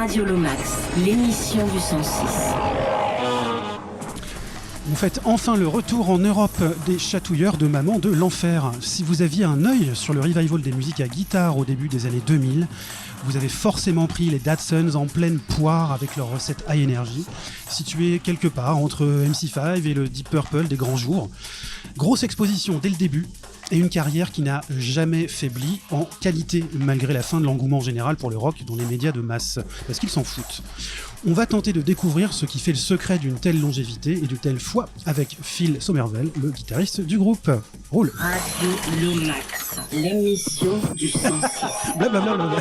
Radio Lomax, l'émission du 106. Vous faites enfin le retour en Europe des chatouilleurs de maman de l'enfer. Si vous aviez un œil sur le revival des musiques à guitare au début des années 2000, vous avez forcément pris les Datsuns en pleine poire avec leur recette High Energy, située quelque part entre MC5 et le Deep Purple des grands jours. Grosse exposition dès le début et une carrière qui n'a jamais faibli en qualité malgré la fin de l'engouement général pour le rock dans les médias de masse, parce qu'ils s'en foutent. On va tenter de découvrir ce qui fait le secret d'une telle longévité et de telle foi avec Phil Somervell, le guitariste du groupe. Roule. Radio Lomax, l'émission du 106. Blablabla.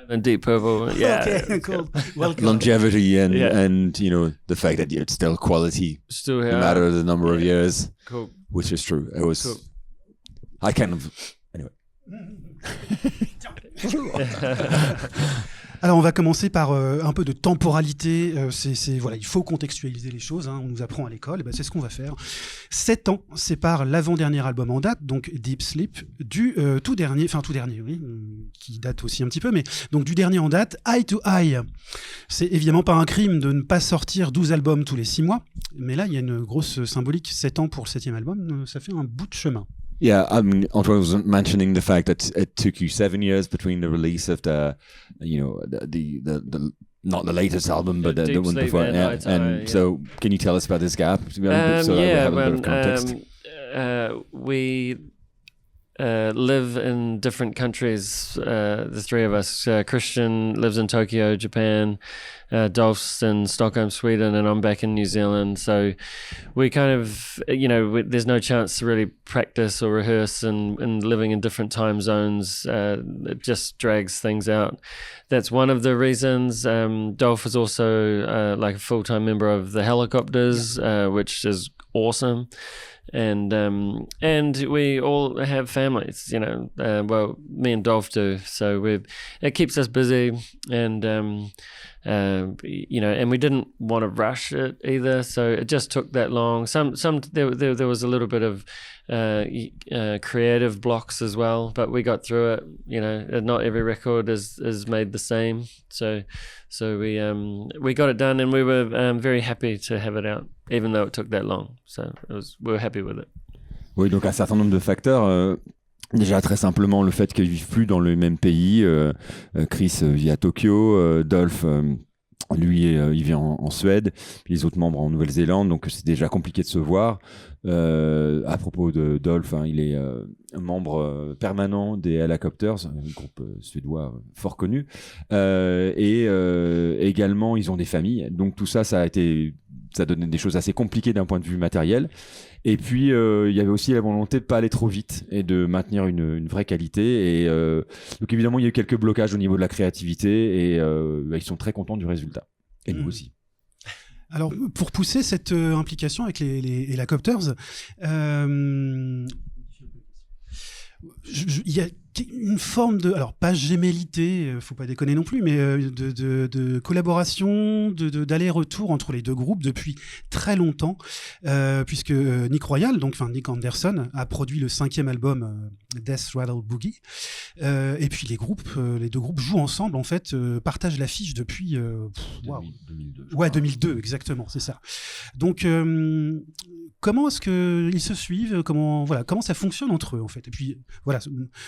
And Deep Purple, yeah. Okay, cool. Welcome. Longevity and you know the fact that it's still quality, Still here. no matter the number of years, Cool. which is true. It was. Cool. I kind of anyway. Alors on va commencer par un peu de temporalité. Voilà, il faut contextualiser les choses. On nous apprend à l'école. Et ben, c'est ce qu'on va faire. 7 ans séparent l'avant-dernier album en date, donc Deep Sleep, du tout dernier, oui, qui date aussi un petit peu, mais donc du dernier en date, Eye to Eye. C'est évidemment pas un crime de ne pas sortir 12 albums tous les 6 mois, mais là il y a une grosse symbolique. 7 ans pour le 7e album, ça fait un bout de chemin. Yeah, I mean, Antoine was mentioning the fact that it took you 7 years between the release of the not the latest album, but the one Sleep before. and Yeah, Eye to Eye, and so can you tell us about this gap? So that we have a bit of context. We live in different countries, the three of us. Christian lives in Tokyo, Japan, Dolph's in Stockholm, Sweden, and I'm back in New Zealand. So we kind of, there's no chance to really practice or rehearse, and living in different time zones, it just drags things out. That's one of the reasons. Dolph is also like a full-time member of the Helicopters, which is awesome. And we all have families, well, me and Dolph do, so it keeps us busy, and and we didn't want to rush it either, so it just took that long. There was a little bit of creative blocks as well, but we got through it. Not every record is made the same, so we got it done, and we were very happy to have it out, even though it took that long. So we were happy with it. Oui, donc un certain nombre de facteurs. Déjà très simplement le fait qu'ils vivent plus dans le même pays. Chris vit à Tokyo, Dolph lui il vit en Suède, puis les autres membres en Nouvelle-Zélande, donc c'est déjà compliqué de se voir. À propos de Dolph, il est un membre permanent des Helicopters, un groupe suédois fort connu, et également ils ont des familles, donc tout ça donnait des choses assez compliquées d'un point de vue matériel. Et puis il y avait aussi la volonté de pas aller trop vite et de maintenir une vraie qualité, et donc évidemment il y a eu quelques blocages au niveau de la créativité, et ils sont très contents du résultat, et nous aussi. Alors, pour pousser cette implication avec les Helicopters, il y a une forme de, alors pas gémellité, faut pas déconner non plus, mais de collaboration, d'aller-retour entre les deux groupes depuis très longtemps, puisque Nick Anderson a produit le 5e album Death Rattle Boogie, et puis les deux groupes jouent ensemble, en fait, partagent l'affiche depuis 2002. Ouais, 2002, exactement, c'est ça. Donc comment est-ce qu'ils se suivent, comment ça fonctionne entre eux, en fait. Et puis voilà,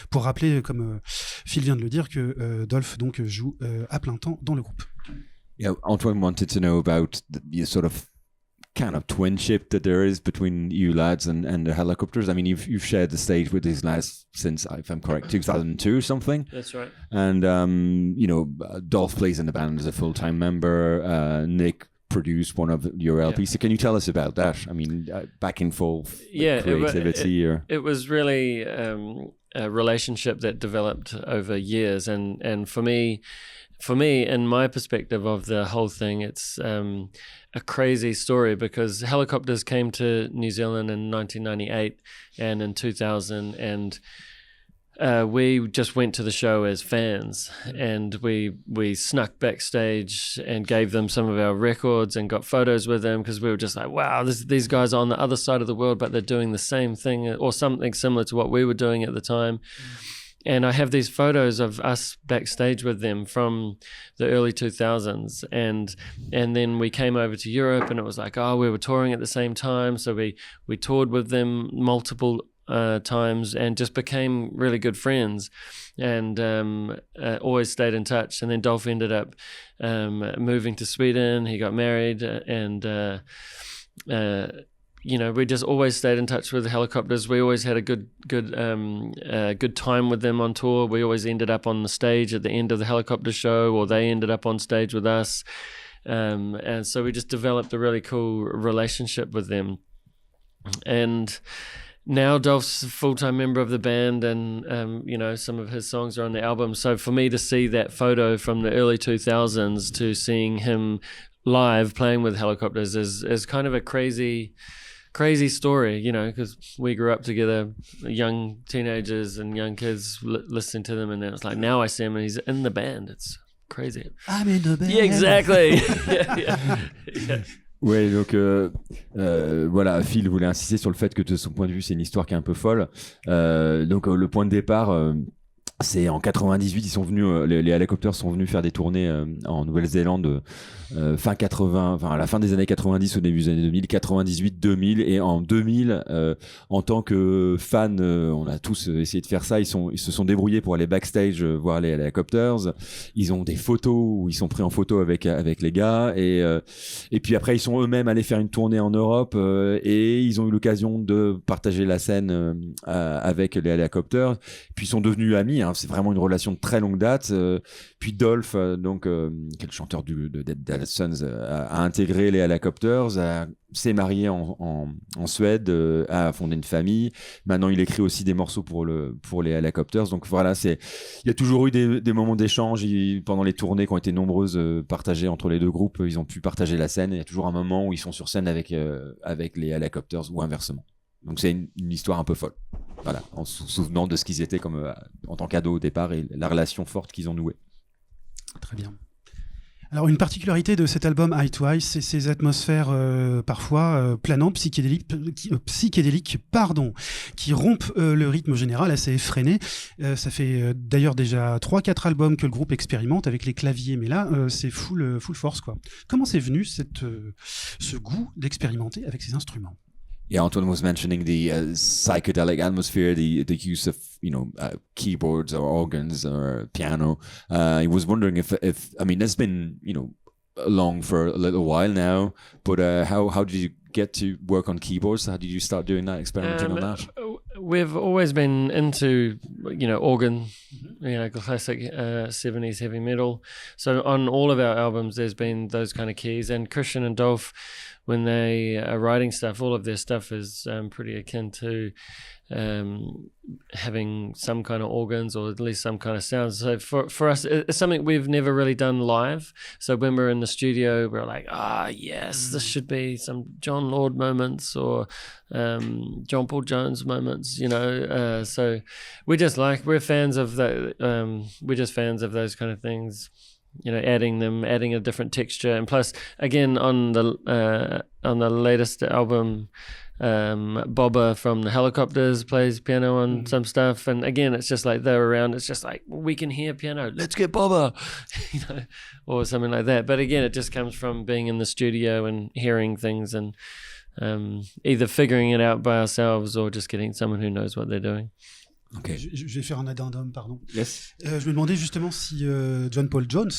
pour rappeler, comme Phil vient de le dire, que Dolph donc joue à plein temps dans le groupe. Yeah, Antoine wanted to know about the sort of kind of twinship that there is between you lads and the Helicopters. I mean, you've shared the stage with these lads since, if I'm correct, 2002 or something. That's right. And Dolph plays in the band as a full-time member. Nick produced one of your LPs. Yeah. So can you tell us about that? I mean, back and forth creativity. It was really a relationship that developed over years, and for me, in my perspective of the whole thing, it's a crazy story, because Helicopters came to New Zealand in 1998 and in 2000, and we just went to the show as fans, and we snuck backstage and gave them some of our records and got photos with them, because we were just like, wow, these guys are on the other side of the world, but they're doing the same thing or something similar to what we were doing at the time. And I have these photos of us backstage with them from the early 2000s. And then we came over to Europe, and it was like, we were touring at the same time. So we toured with them multiple times and just became really good friends, and always stayed in touch. And then Dolph ended up moving to Sweden. He got married, and we just always stayed in touch with the Helicopters. We always had a good time with them on tour. We always ended up on the stage at the end of the Helicopter show, or they ended up on stage with us. And so we just developed a really cool relationship with them. And now Dolph's a full-time member of the band, and some of his songs are on the album. So for me to see that photo from the early 2000s to seeing him live playing with Helicopters is kind of a crazy story, because we grew up together, young teenagers and young kids listening to them, and then it's like, now I see him and he's in the band. It's crazy. I'm in the band. Yeah, exactly. yeah. Ouais, donc voilà, Phil voulait insister sur le fait que de son point de vue, c'est une histoire qui est un peu folle. Donc le point de départ, c'est en 98, ils sont venus, les Helicopters sont venus faire des tournées en Nouvelle-Zélande fin 80, enfin à la fin des années 90, au début des années 2000, 98, 2000, et en 2000, en tant que fans, on a tous essayé de faire ça. Ils se sont débrouillés pour aller backstage voir les Helicopters. Ils ont des photos où ils sont pris en photo avec les gars, et puis après ils sont eux-mêmes allés faire une tournée en Europe, et ils ont eu l'occasion de partager la scène avec les Helicopters. Puis ils sont devenus amis. Hein, c'est vraiment une relation de très longue date. Puis Dolph, qui est le chanteur de Datsuns, a intégré les Helicopters, s'est marié en Suède, a fondé une famille. Maintenant, il écrit aussi des morceaux pour les Helicopters. Donc voilà, il y a toujours eu des moments d'échange pendant les tournées qui ont été nombreuses, partagées entre les deux groupes. Ils ont pu partager la scène. Il y a toujours un moment où ils sont sur scène avec les Helicopters, ou inversement. Donc c'est une histoire un peu folle. Voilà, en se souvenant de ce qu'ils étaient comme en tant qu'ados au départ, et la relation forte qu'ils ont nouée. Très bien. Alors, une particularité de cet album Eye to Eye, c'est ses atmosphères parfois planantes, psychédéliques, qui rompent le rythme général assez effréné. Ça fait d'ailleurs déjà 3-4 albums que le groupe expérimente avec les claviers, mais là, c'est full force, quoi. Comment c'est venu ce goût d'expérimenter avec ces instruments? Yeah, Antoine was mentioning the psychedelic atmosphere, the use of keyboards or organs or piano. He was wondering if I mean, that's been along for a little while now, but how did you get to work on keyboards? How did you start doing that, experimenting on that? We've always been into organ, classic 70s heavy metal. So on all of our albums, there's been those kind of keys. And Christian and Dolph, when they are writing stuff, all of their stuff is pretty akin to having some kind of organs, or at least some kind of sounds. So for us, it's something we've never really done live. So when we're in the studio, we're like, yes, this should be some John Lord moments, or John Paul Jones moments, so we're fans of that. We're just fans of those kind of things. Adding a different texture. And plus, again, on the latest album, Bobba from the Helicopters plays piano on some stuff, and again, it's just like they're around, it's just like, we can hear piano, let's get Bobba, or something like that. But again, it just comes from being in the studio and hearing things, and either figuring it out by ourselves or just getting someone who knows what they're doing. Okay. Je vais faire un addendum, pardon. Yes. Je me demandais justement si John Paul Jones,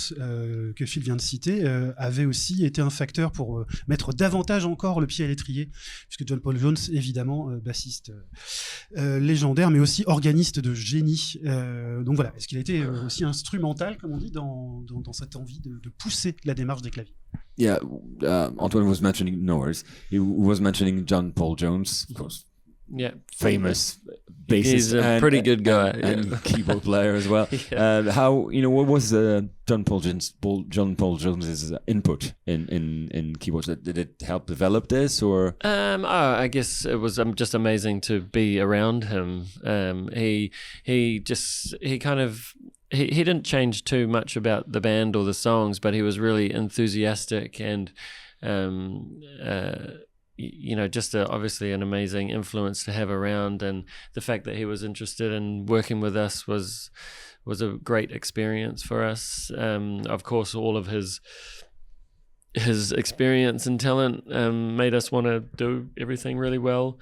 que Phil vient de citer, avait aussi été un facteur pour mettre davantage encore le pied à l'étrier, puisque John Paul Jones, évidemment, bassiste légendaire, mais aussi organiste de génie. Donc voilà, est-ce qu'il a été aussi instrumental, comme on dit, dans cette envie de pousser la démarche des claviers? Yeah, Antoine was mentioning, no worries, he was mentioning John Paul Jones, of course. Yeah, famous bassist. He's a pretty good guy, and keyboard player as well. Yeah. How what was John Paul Jones's input in keyboards? Did it help develop this, or? I guess it was just amazing to be around him. He didn't change too much about the band or the songs, but he was really enthusiastic and just obviously an amazing influence to have around, and the fact that he was interested in working with us was a great experience for us. Of course, all of his experience and talent made us want to do everything really well.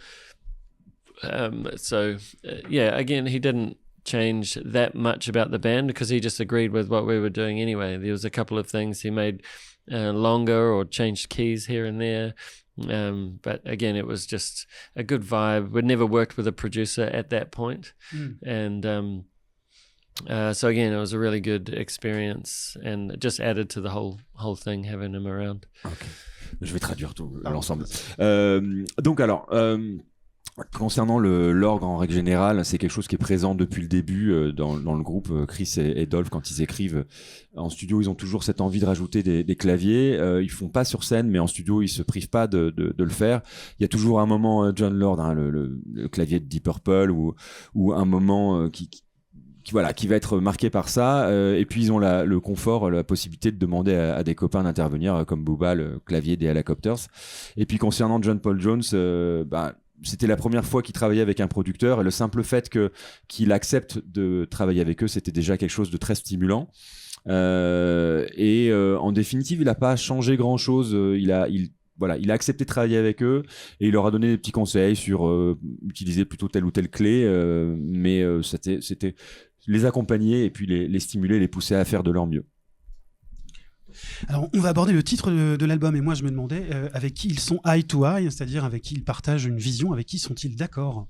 Again, he didn't change that much about the band because he just agreed with what we were doing anyway. There was a couple of things he made longer or changed keys here and there. But again, it was just a good vibe. We'd never worked with a producer at that point. And so again, it was a really good experience and it just added to the whole thing, having him around. Okay. Je vais traduire tout l'ensemble. Donc alors... concernant l'orgue en règle générale, c'est quelque chose qui est présent depuis le début dans le groupe. Chris et Dolph, quand ils écrivent en studio, ils ont toujours cette envie de rajouter des claviers. Ils font pas sur scène, mais en studio, ils se privent pas de le faire. Il y a toujours un moment John Lord, hein, le clavier de Deep Purple, ou un moment qui va être marqué par ça. Et puis ils ont le confort, la possibilité de demander à des copains d'intervenir, comme Booba, le clavier des Helicopters. Et puis concernant John Paul Jones, c'était la première fois qu'il travaillait avec un producteur, et le simple fait qu'il accepte de travailler avec eux, c'était déjà quelque chose de très stimulant. En définitive, il n'a pas changé grand-chose. Il a accepté de travailler avec eux, et il leur a donné des petits conseils sur utiliser plutôt telle ou telle clé, mais c'était les accompagner et puis les stimuler, les pousser à faire de leur mieux. Alors, on va aborder le titre de l'album, et moi je me demandais avec qui ils sont eye to eye, c'est-à-dire avec qui ils partagent une vision, avec qui sont-ils d'accord?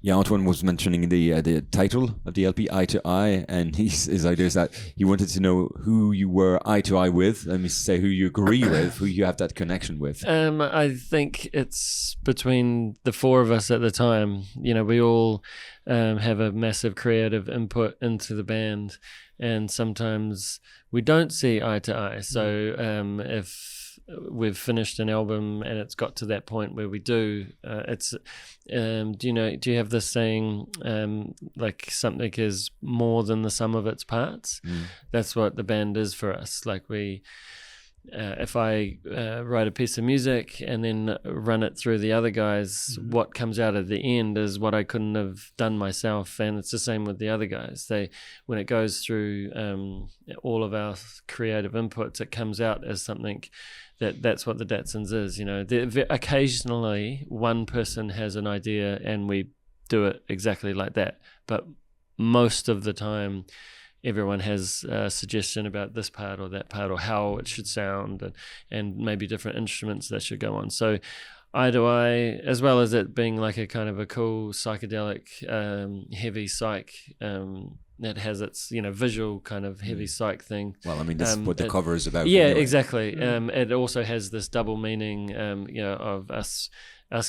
Yeah, Antoine was mentioning the title of the LP, Eye to Eye, and his idea is that he wanted to know who you were eye to eye with. Let me say who you agree with, who you have that connection with. I think it's between the four of us at the time. We all have a massive creative input into the band, and sometimes we don't see eye to eye. So if we've finished an album and it's got to that point where we do, do you have this saying, like something is more than the sum of its parts? That's what the band is for us. Like if I write a piece of music and then run it through the other guys, what comes out at the end is what I couldn't have done myself. And it's the same with the other guys. When it goes through all of our creative inputs, it comes out as something that's what the Datsuns is. Occasionally one person has an idea and we do it exactly like that. But most of the time, everyone has a suggestion about this part or that part, or how it should sound, and maybe different instruments that should go on. So eye to eye, as well as it being like a kind of a cool psychedelic heavy psych that has its visual kind of heavy psych thing. Well, I mean, that's what the cover is about. Yeah, anyway. Exactly. It also has this double meaning, of us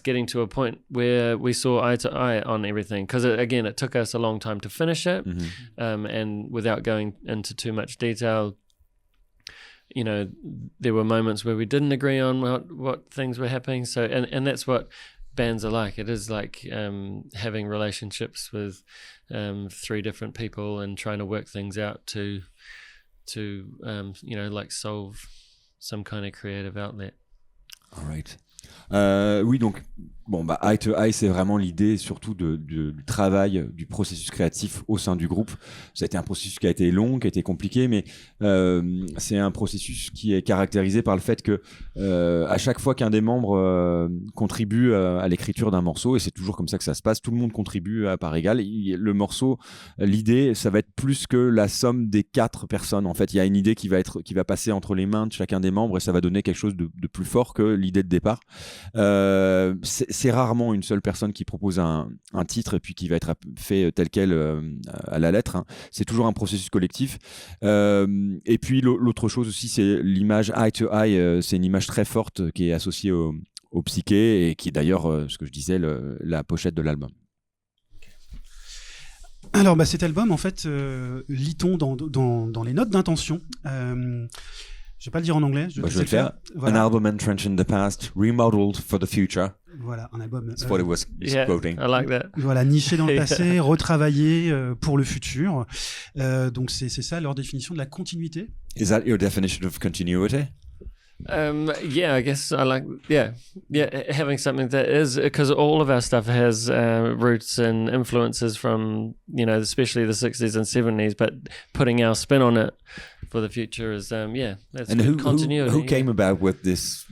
getting to a point where we saw eye to eye on everything, because it took us a long time to finish it. And without going into too much detail, there were moments where we didn't agree on what things were happening. So and that's what bands are like. It is like having relationships with three different people and trying to work things out to like solve some kind of creative outlet. All right. Oui, donc Eye to Eye, c'est vraiment l'idée surtout du travail, du processus créatif au sein du groupe. Ça a été un processus qui a été long, qui a été compliqué, mais c'est un processus qui est caractérisé par le fait que à chaque fois qu'un des membres contribue à l'écriture d'un morceau, et c'est toujours comme ça que ça se passe, tout le monde contribue à part égale. Le morceau, l'idée, ça va être plus que la somme des 4 personnes. En fait, il y a une idée qui va passer entre les mains de chacun des membres, et ça va donner quelque chose de plus fort que l'idée de départ. C'est rarement une seule personne qui propose un titre et puis qui va être fait tel quel à la lettre. C'est toujours un processus collectif. Et puis l'autre chose aussi, c'est l'image eye to eye. C'est une image très forte qui est associée au psyché, et qui est d'ailleurs, ce que je disais, la pochette de l'album. Alors cet album, en fait, lit-on dans les notes d'intention. Je vais pas le dire en anglais. Je vais le faire. Voilà. An album entrenched in the past, remodeled for the future. Voilà, un album. That's what it was quoting. I like that. Voilà, niché dans le passé, retravaillé pour le futur. Donc c'est ça leur définition de la continuité. Is that your definition of continuity? Yeah, I guess I like having something that is, because all of our stuff has roots and influences from, especially the 60s and 70s, but putting our spin on it for the future is that's And good continuity. who came about with this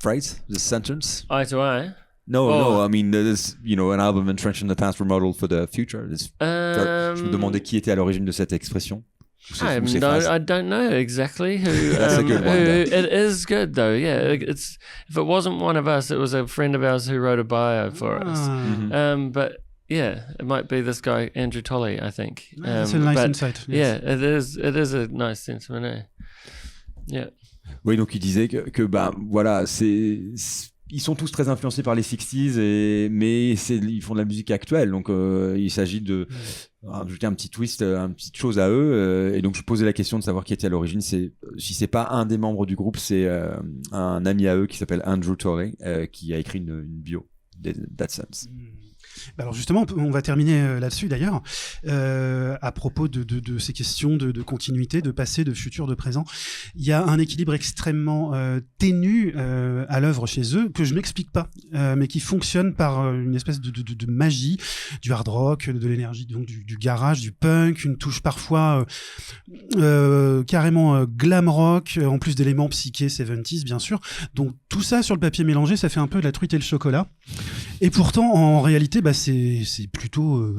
phrase, this sentence? Eye to Eye. No, I mean, there's, an album entrenched in the past remodeled for the future. Je me demandais qui était à l'origine de cette expression. I don't know exactly who. That's a good one. It is good though. Yeah, if it wasn't one of us, it was a friend of ours who wrote a bio for us. Mm-hmm. But yeah, it might be this guy Andrew Tolley, I think. That's a nice insight. Yes. Yeah, it is. It is a nice sentiment. Yeah. Oui, donc il disait que voilà, ils sont tous très influencés par les 60s, mais ils font de la musique actuelle, donc il s'agit de ajouter un petit twist, une petite chose à eux, et donc je posais la question de savoir qui était à l'origine. Si c'est pas un des membres du groupe, c'est un ami à eux qui s'appelle Andrew Tolley, qui a écrit une bio des Datsuns. Alors justement, on va terminer là-dessus d'ailleurs, à propos de ces questions de continuité, de passé, de futur, de présent. Il y a un équilibre extrêmement ténu à l'œuvre chez eux, que je n'explique pas, mais qui fonctionne par une espèce de magie, du hard rock, de l'énergie, donc du garage, du punk, une touche parfois carrément glam rock, en plus d'éléments psyché 70s bien sûr. Donc tout ça sur le papier mélangé, ça fait un peu de la truite et le chocolat. Et pourtant, en réalité, c'est plutôt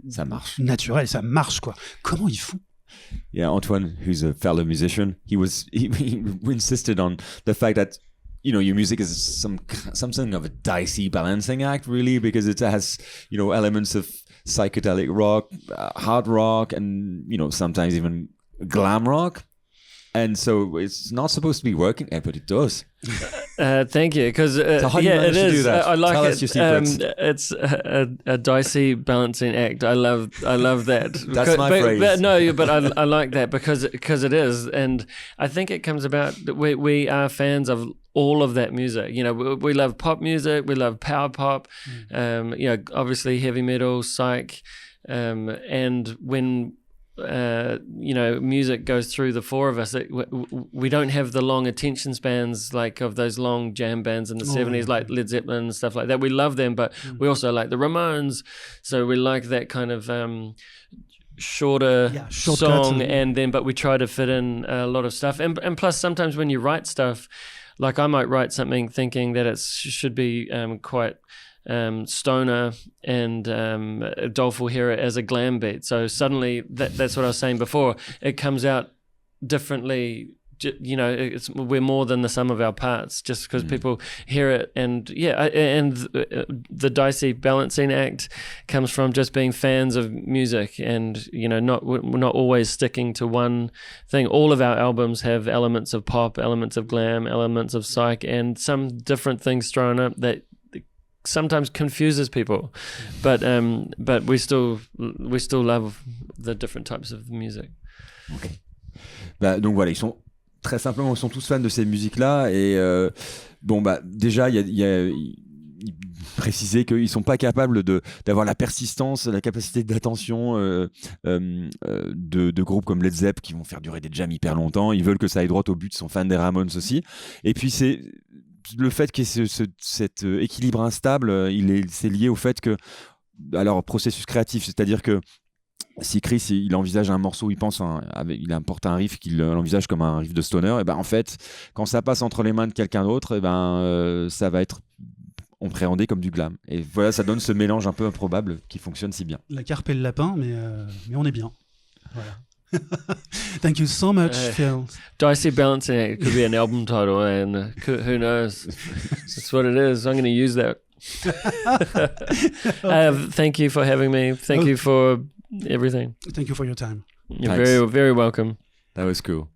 ça marche. Naturel, ça marche quoi. Comment ils font? Yeah, Antoine, who's a fellow musician, he insisted on the fact that your music is something of a dicey balancing act, really, because it has elements of psychedelic rock, hard rock, and sometimes even glam rock. And so it's not supposed to be working, but it does. Thank you, because so how do you manage it to is. do that? I like Tell it. us your secrets. It's a dicey balancing act. I love that. That's my phrase. But I like that because it is, and I think it comes about that we are fans of all of that music. We love pop music, we love power pop, obviously heavy metal, psych, and when music goes through the four of us, we don't have the long attention spans like of those long jam bands in the 70s, like Led Zeppelin and stuff like that. We love them, but we also like the Ramones, so we like that kind of shorter song, but we try to fit in a lot of stuff, and plus sometimes when you write stuff, like I might write something thinking that it should be quite stoner, and Dolph will hear it as a glam beat. So suddenly, that's what I was saying before. It comes out differently. We're more than the sum of our parts, just because people hear it. And the dicey balancing act comes from just being fans of music, and not always sticking to one thing. All of our albums have elements of pop, elements of glam, elements of psych, and some different things thrown up that sometimes confuses people, but we still love the different types of music. Okay. Donc voilà, ils sont tous fans de ces musiques-là, et déjà il préciser qu'ils sont pas capables d'avoir la persistance, la capacité d'attention de groupes comme Led Zepp qui vont faire durer des jams hyper longtemps. Ils veulent que ça aille droit au but, ils sont fans des Ramones aussi, et puis c'est le fait qu'il y ait cet équilibre instable, c'est lié au fait que, alors, processus créatif, c'est-à-dire que si Chris il envisage un morceau, il importe un riff qu'il envisage comme un riff de stoner, et en fait, quand ça passe entre les mains de quelqu'un d'autre, ça va être appréhendé comme du glam. Et voilà, ça donne ce mélange un peu improbable qui fonctionne si bien. La carpe et le lapin, mais on est bien. Voilà. Thank you so much, Phil. Dicey Balancing Act could be an album title, and who knows? That's what it is. I'm going to use that. Thank you for having me. Thank you for everything. Thank you for your time. You're very, very welcome. That was cool.